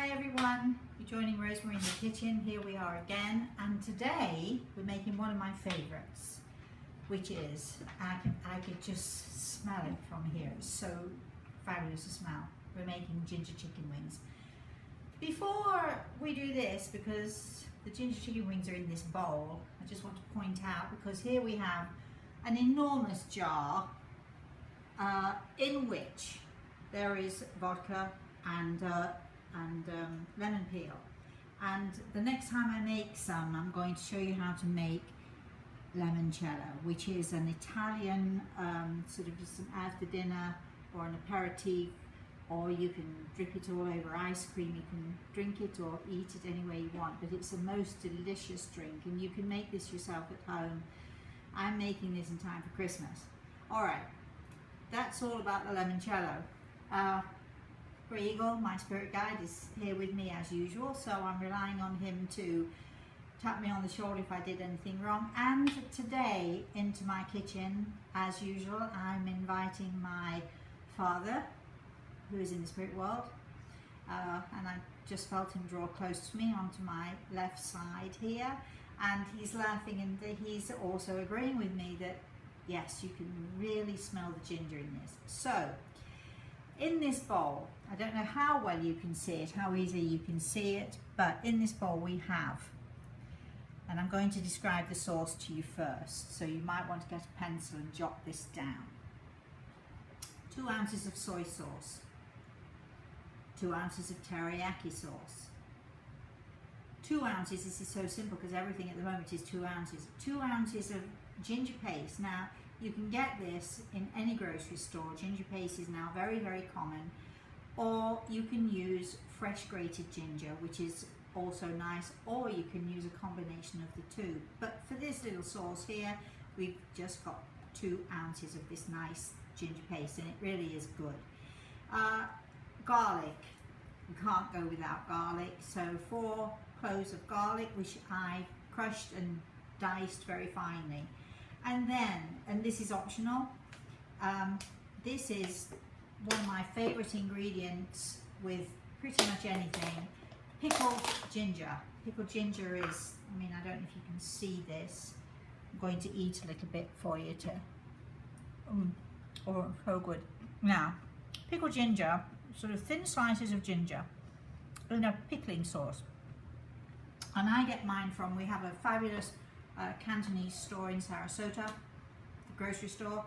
Hi everyone, you're joining Rosemary in the kitchen. Here we are again, and today we're making one of my favorites, which is, I could just smell it from here. It's so fabulous to smell. We're making ginger chicken wings. Before we do this, because the ginger chicken wings are in this bowl, I just want to point out, because here we have an enormous jar in which there is vodka and lemon peel. And the next time I make some, I'm going to show you how to make limoncello, which is an Italian sort of just an after dinner or an aperitif, or you can drip it all over ice cream. You can drink it or eat it any way you want, but it's the most delicious drink, and you can make this yourself at home. I'm making this in time for Christmas. All right, that's all about the limoncello. Eagle, my spirit guide, is here with me as usual, so I'm relying on him to tap me on the shoulder if I did anything wrong. And today, into my kitchen, as usual, I'm inviting my father, who is in the spirit world, and I just felt him draw close to me onto my left side here, and he's laughing, and he's also agreeing with me that yes, you can really smell the ginger in this. So in this bowl, I don't know how well you can see it, how easily you can see it, but in this bowl we have, and I'm going to describe the sauce to you first, so you might want to get a pencil and jot this down. 2 ounces of soy sauce, 2 ounces of teriyaki sauce, 2 ounces, this is so simple because everything at the moment is 2 ounces, 2 ounces of ginger paste. Now, you can get this in any grocery store. Ginger paste is now very, very common. Or you can use fresh grated ginger, which is also nice, or you can use a combination of the two. But for this little sauce here, we've just got 2 ounces of this nice ginger paste, and it really is good. Garlic, you can't go without garlic. So 4 cloves of garlic, which I crushed and diced very finely. And then, and this is optional, this is one of my favorite ingredients with pretty much anything, pickled ginger. Pickled ginger is, I mean, I don't know if you can see this. I'm going to eat a little bit for you to, oh, so good. Now, pickled ginger, sort of thin slices of ginger in a pickling sauce. And I get mine from, we have a fabulous Cantonese store in Sarasota, the grocery store.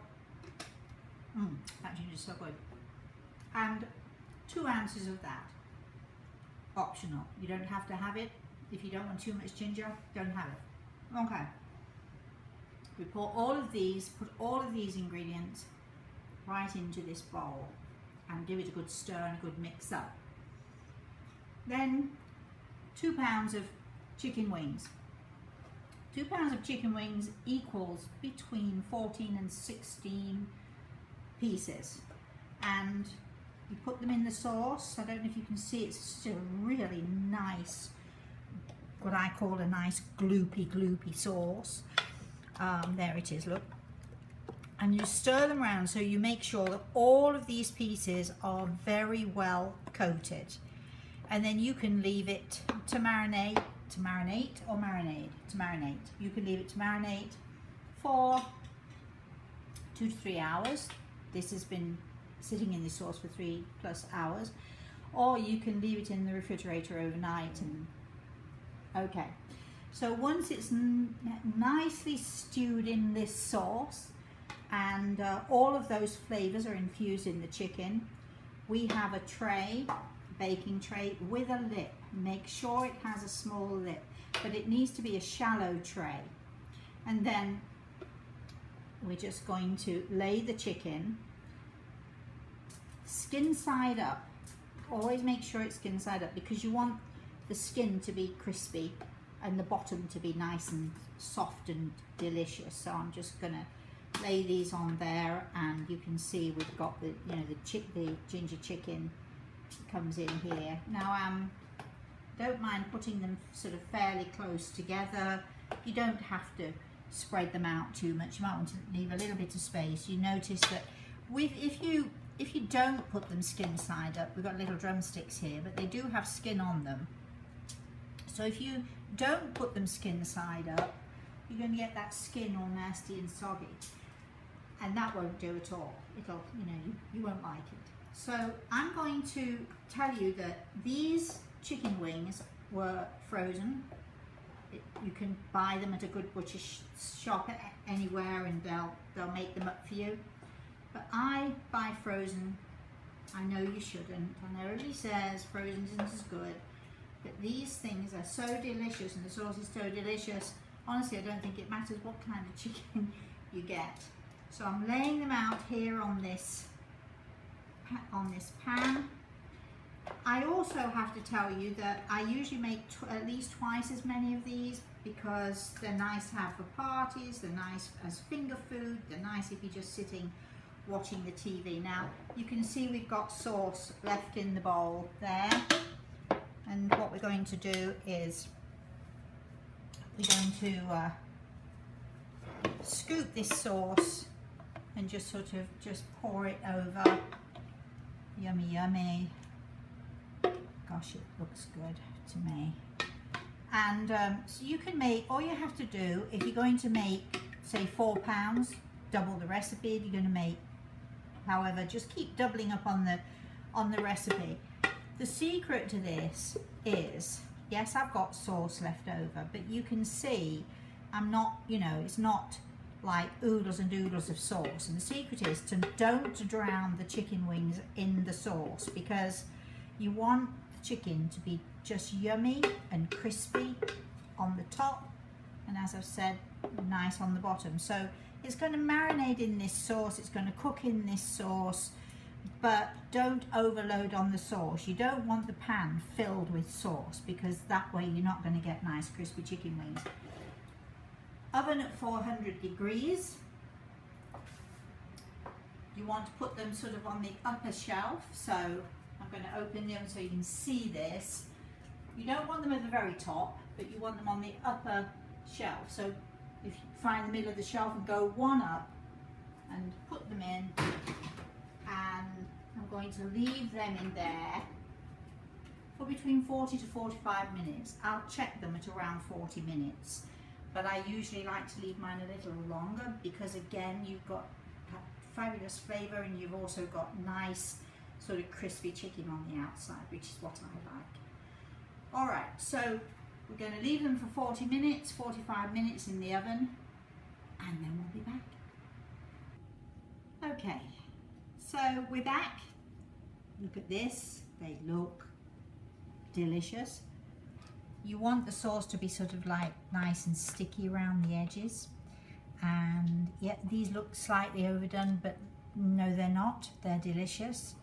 That ginger is so good. And 2 ounces of that, optional. You don't have to have it. If you don't want too much ginger, don't have it. Okay. We pour all of these, put all of these ingredients right into this bowl and give it a good stir and a good mix up. Then 2 pounds of chicken wings. 2 pounds of chicken wings equals between 14 and 16 pieces, and you put them in the sauce. I don't know if you can see, it's still really nice, what I call a nice gloopy sauce. There it is, look. And you stir them around, so you make sure that all of these pieces are very well coated, and then you can leave it to marinate. You can leave it to marinate for 2 to 3 hours. This has been sitting in the sauce for 3+ hours, or you can leave it in the refrigerator overnight. And okay, so once it's nicely stewed in this sauce and all of those flavors are infused in the chicken, we have a tray, baking tray with a lip. Make sure it has a small lip, but it needs to be a shallow tray. And then we're just going to lay the chicken skin side up. Always make sure it's skin side up, because you want the skin to be crispy and the bottom to be nice and soft and delicious. So I'm just gonna lay these on there, and you can see we've got the, you know, the ginger chicken comes in here. Now don't mind putting them sort of fairly close together. You don't have to spread them out too much. You might want to leave a little bit of space. You notice that if you if you don't put them skin side up, we've got little drumsticks here, but they do have skin on them. So if you don't put them skin side up, you're going to get that skin all nasty and soggy, and that won't do at all. It'll, you know, you won't like it. So I'm going to tell you that these chicken wings were frozen. You can buy them at a good butcher shop anywhere, and they'll make them up for you. But I buy frozen. I know you shouldn't. I know everybody says frozen isn't as good, but these things are so delicious, and the sauce is so delicious. Honestly, I don't think it matters what kind of chicken you get. So I'm laying them out here on this pan. I also have to tell you that I usually make at least twice as many of these, because they're nice to have for parties, they're nice as finger food, they're nice if you're just sitting watching the TV. Now you can see we've got sauce left in the bowl there, and what we're going to do is we're going to scoop this sauce and just sort of just pour it over. Yummy, yummy. Gosh, it looks good to me. And so you can make, all you have to do, if you're going to make, say, 4 pounds, double the recipe. If you're going to make, however, just keep doubling up on the recipe. The secret to this is, yes, I've got sauce left over, but you can see I'm not, you know, it's not like oodles and oodles of sauce. And the secret is to don't drown the chicken wings in the sauce, because you want the chicken to be just yummy and crispy on the top, and as I've said, nice on the bottom. So it's going to marinate in this sauce, it's going to cook in this sauce, but don't overload on the sauce. You don't want the pan filled with sauce, because that way you're not going to get nice crispy chicken wings. Oven at 400 degrees. You want to put them sort of on the upper shelf, so I'm going to open them so you can see this. You don't want them at the very top, but you want them on the upper shelf. So if you find the middle of the shelf and go one up and put them in, and I'm going to leave them in there for between 40 to 45 minutes. I'll check them at around 40 minutes, but I usually like to leave mine a little longer, because again, you've got fabulous flavour, and you've also got nice sort of crispy chicken on the outside, which is what I like. Alright, so we're going to leave them for 40 minutes, 45 minutes in the oven, and then we'll be back. Okay, so we're back. Look at this, they look delicious. You want the sauce to be sort of like nice and sticky around the edges, and yeah, these look slightly overdone, but no, they're not. They're delicious.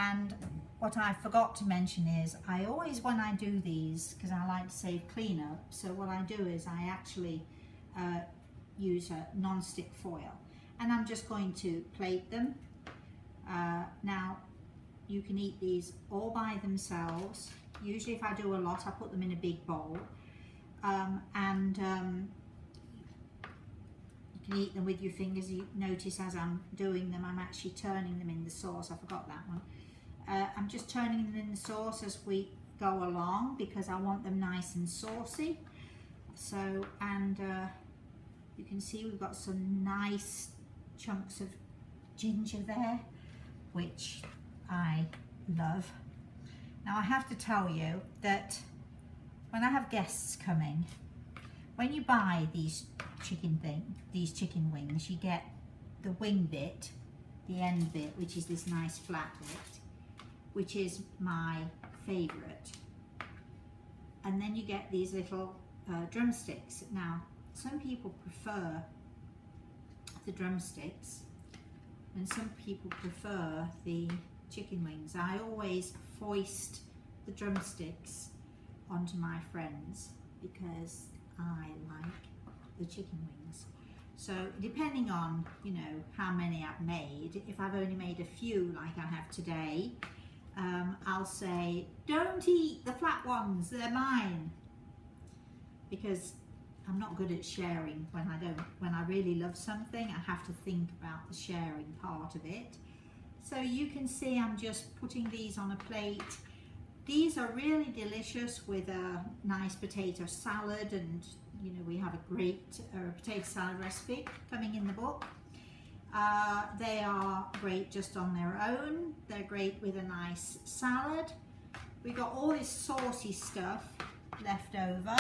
And what I forgot to mention is, I always, when I do these, because I like to save cleanup, so what I do is I actually use a non-stick foil, and I'm just going to plate them. Now you can eat these all by themselves. Usually if I do a lot, I put them in a big bowl, and you can eat them with your fingers. You notice as I'm doing them, I'm actually turning them in the sauce. I forgot that one. I'm just turning them in the sauce as we go along, because I want them nice and saucy. So, and you can see we've got some nice chunks of ginger there, which I love. Now I have to tell you that when I have guests coming, when you buy these chicken wings, you get the wing bit, the end bit, which is this nice flat bit, which is my favourite. And then you get these little drumsticks. Now, some people prefer the drumsticks, and some people prefer the chicken wings. I always foist the drumsticks onto my friends, because I like the chicken wings. So depending on, you know, how many I've made, if I've only made a few like I have today, I'll say, don't eat the flat ones, they're mine. Because I'm not good at sharing when I really love something. I have to think about the sharing part of it. So you can see I'm just putting these on a plate. These are really delicious with a nice potato salad, and you know, we have a great potato salad recipe coming in the book. They are great just on their own. They're great with a nice salad. We got all this saucy stuff left over.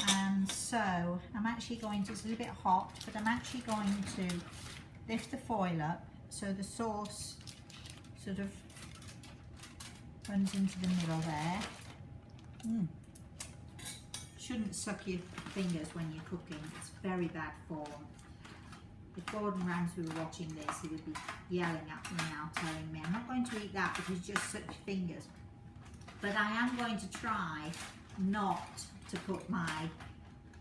And so I'm actually going to, it's a little bit hot, but I'm actually going to lift the foil up so the sauce sort of runs into the middle there. Shouldn't suck your fingers when you're cooking. It's very bad form. If Gordon Ramsay were watching this, he would be yelling at me now, telling me I'm not going to eat that because you just suck your fingers. But I am going to try not to put my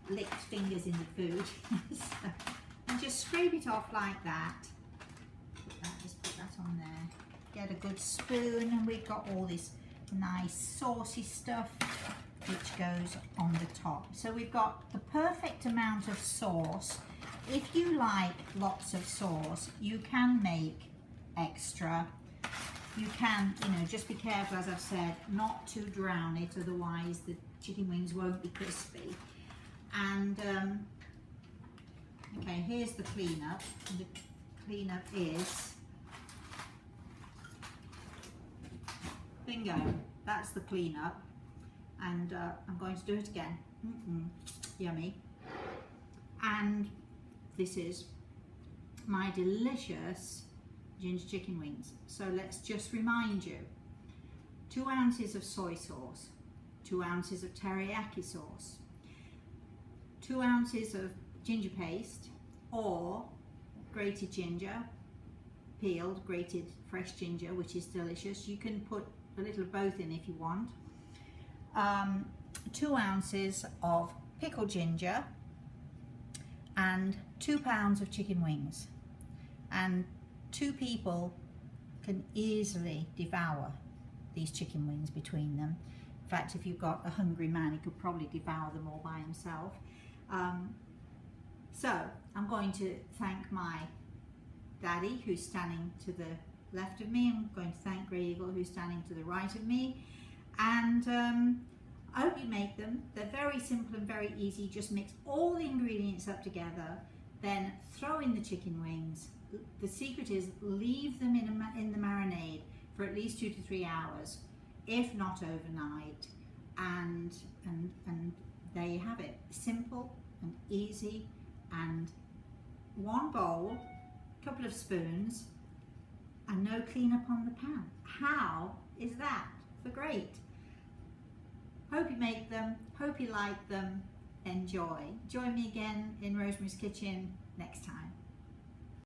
licked fingers in the food. So, and just scrape it off like that. Just put that on there. Get a good spoon, and we've got all this nice saucy stuff which goes on the top. So we've got the perfect amount of sauce. If you like lots of sauce, you can make extra. You can, you know, just be careful, as I've said, not to drown it, otherwise the chicken wings won't be crispy. And okay, here's the cleanup. The cleanup is, bingo, that's the cleanup. And I'm going to do it again. Yummy. And this is my delicious ginger chicken wings. So let's just remind you, 2 ounces of soy sauce, 2 ounces of teriyaki sauce, 2 ounces of ginger paste or grated ginger, peeled, grated fresh ginger, which is delicious. You can put a little of both in if you want. 2 ounces of pickled ginger and 2 pounds of chicken wings. And 2 people can easily devour these chicken wings between them. In fact, if you've got a hungry man, he could probably devour them all by himself. So I'm going to thank my daddy, who's standing to the left of me. I'm going to thank Grey Eagle, who's standing to the right of me. And I hope you make them. They're very simple and very easy. Just mix all the ingredients up together, then throw in the chicken wings. The secret is leave them in the marinade for at least 2 to 3 hours, if not overnight, and there you have it. Simple and easy, and 1 bowl, couple of spoons, and no cleanup on the pan. How is that for great? Hope you make them, hope you like them, enjoy. Join me again in Rosemary's Kitchen next time.